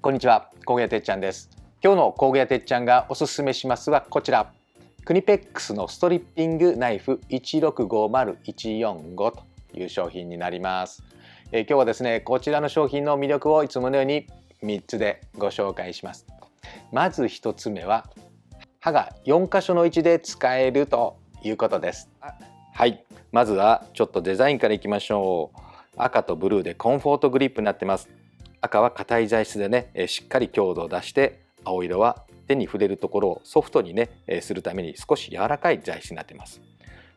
こんにちは、工芸てっちゃんです。今日の工芸てっちゃんがおすすめしますはこちら。クニペックスのストリッピングナイフ1650145という商品になります。今日はですね、こちらの商品の魅力をいつものように3つでご紹介します。まず1つ目は、刃が4箇所の位置で使えるということです。はい、まずはちょっとデザインからいきましょう。赤とブルーでコンフォートグリップになってます。赤は硬い材質でね、しっかり強度を出して、青色は手に触れるところをソフトにね、するために少し柔らかい材質になっています。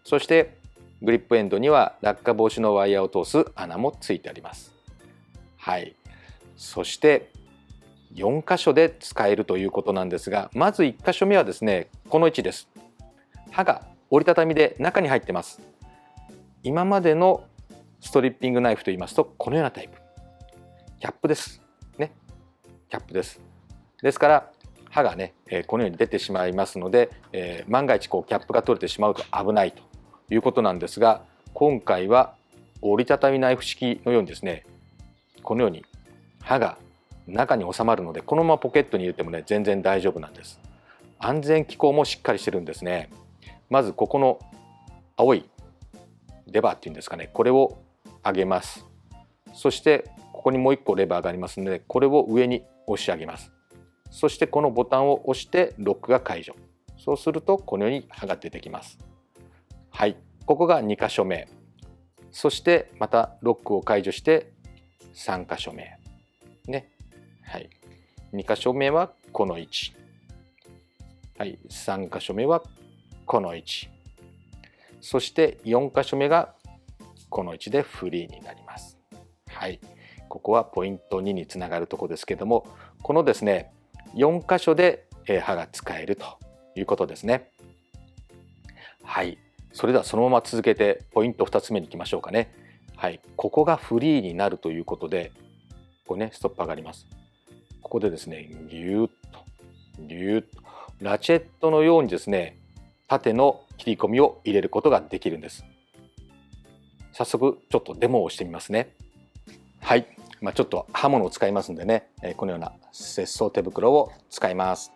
そしてグリップエンドには落下防止のワイヤーを通す穴もついてあります。はい、そして4箇所で使えるということなんですが、まず1箇所目はですね、この位置です。刃が折りたたみで中に入ってます。今までのストリッピングナイフといいますと、このようなタイプ、キャップですね。キャップです。ですから刃がね、このように出てしまいますので、万が一キャップが取れてしまうと危ないということなんですが、今回は折りたたみナイフ式のようにですね、このように刃が中に収まるので、このままポケットに入れてもね、全然大丈夫なんです。安全機構もしっかりしてるんですね。まずここの青いレバーっていうんですかね、これを上げます。そしてここにもう1個レバーがありますので、これを上に押し上げます。そしてこのボタンを押してロックが解除。そうするとこのように刃が出てきます。はい、ここが2箇所目。そしてまたロックを解除して3箇所目ね。はい、2箇所目はこの位置。はい、3箇所目はこの位置。そして4箇所目がこの位置でフリーになります。はい、ここはポイント2につながるところですけども、このですね、4箇所で刃が使えるということですね。はい、それではそのまま続けてポイント2つ目に行きましょうかね。はい、ここがフリーになるということで、ここね、ストッパーがあります。ここでですね、ギューッとギューッとラチェットのようにですね、縦の切り込みを入れることができるんです。早速ちょっとデモをしてみますね。はい、ちょっと刃物を使いますんでね、このような切創手袋を使います。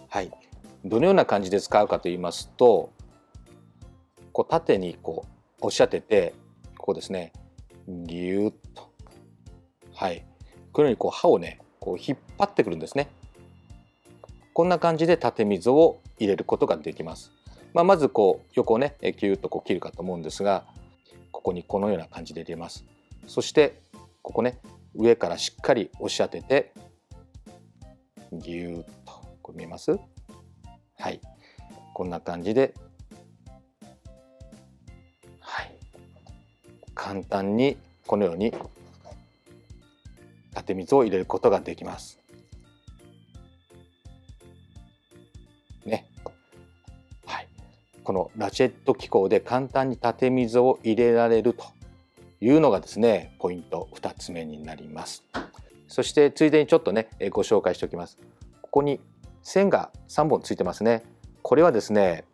はい、どのような感じで使うかと言いますと、縦に押し当てて、ここですね、ギューッと、はい、このように刃をね、引っ張ってくるんですね。こんな感じで縦溝を入れることができます。まず横をね、キューッと切るかと思うんですが、ここにこのような感じで入れます。そしてここね、上からしっかり押し当ててギューッと、これ見えます？はい、こんな感じで、はい、簡単にこのように縦溝を入れることができますね。はい、このラチェット機構で簡単に縦溝を入れられるというのがですね、ポイント2つ目になります。そしてついでにちょっとね、ご紹介しておきます。ここに線が3本ついてますね。これはですね、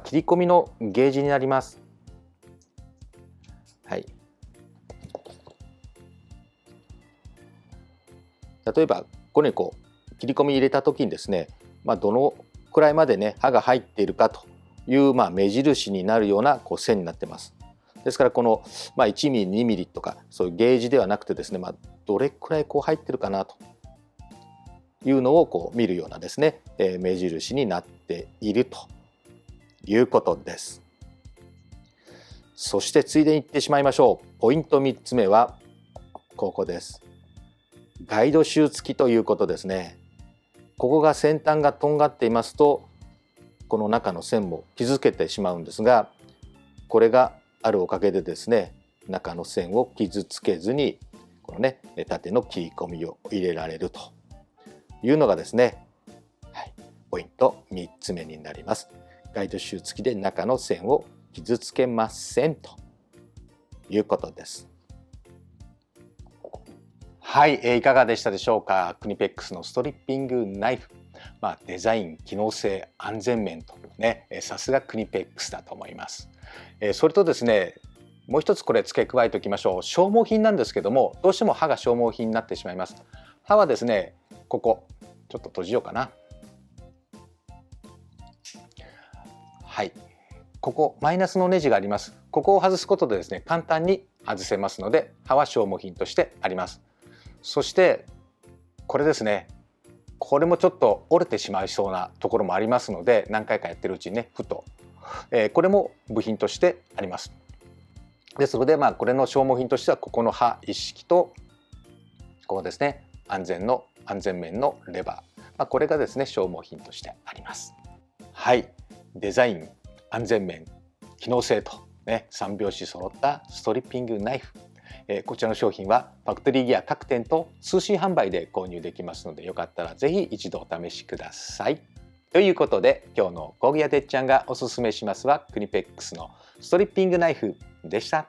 切り込みのゲージになります。はい、例えばこれに切り込み入れた時にですね、どのくらいまでね、刃が入っているかという目印になるような線になってます。ですからこの1ミリ2ミリとかそういうゲージではなくてですね、どれくらい入ってるかなというのを見るようなですね、目印になっているということです。そしてついでに言ってしまいましょう。ポイント3つ目はここです。ガイドシュー付きということですね。ここが先端がとんがっていますと、この中の線も傷つけてしまうんですが、これがあるおかげでですね、中の線を傷つけずにこのね、縦の切り込みを入れられるというのがですね、はい、ポイント3つ目になります。ガイドシュー付きで中の線を傷つけませんということです。はい、いかがでしたでしょうか。クニペックスのストリッピングナイフ、デザイン、機能性、安全面とね、さすがクニペックスだと思います。それとですね、もう一つこれ付け加えておきましょう。消耗品なんですけども、どうしても刃が消耗品になってしまいます。刃はですね、ここちょっと閉じようかな。はい、ここマイナスのネジがあります。ここを外すことでですね、簡単に外せますので、刃は消耗品としてあります。そしてこれですね、これもちょっと折れてしまいそうなところもありますので、何回かやってるうちにね、ふと、これも部品としてあります。ですので、これの消耗品としてはここの刃一式とここですね、安全面のレバー、これがですね消耗品としてあります。はい、デザイン、安全面、機能性とね、3拍子揃ったストリッピングナイフ、こちらの商品はファクトリーギア各店と通信販売で購入できますので、よかったらぜひ一度お試しください。ということで、今日の工具屋てっちゃんがおすすめしますはクニペックスのストリッピングナイフでした。